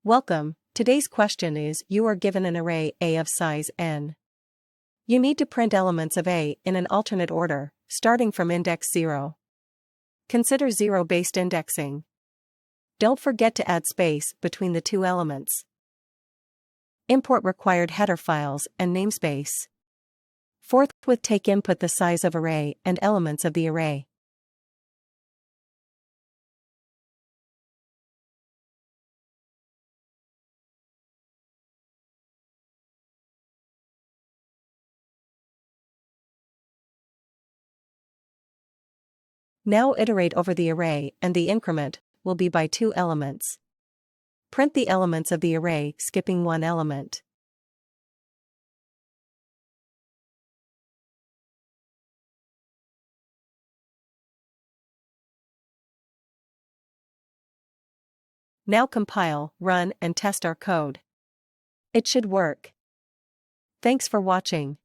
Welcome. Today's question is, you are given an array A of size n. You need to print elements of A in an alternate order, starting from index 0. Consider zero-based indexing. Don't forget to add space between the two elements. Import required header files and namespace. Forthwith take input the size of array and elements of the array. Now iterate over the array and the increment will be by 2 elements. Print the elements of the array skipping one element. Now compile, run and test our code. It should work. Thanks for watching.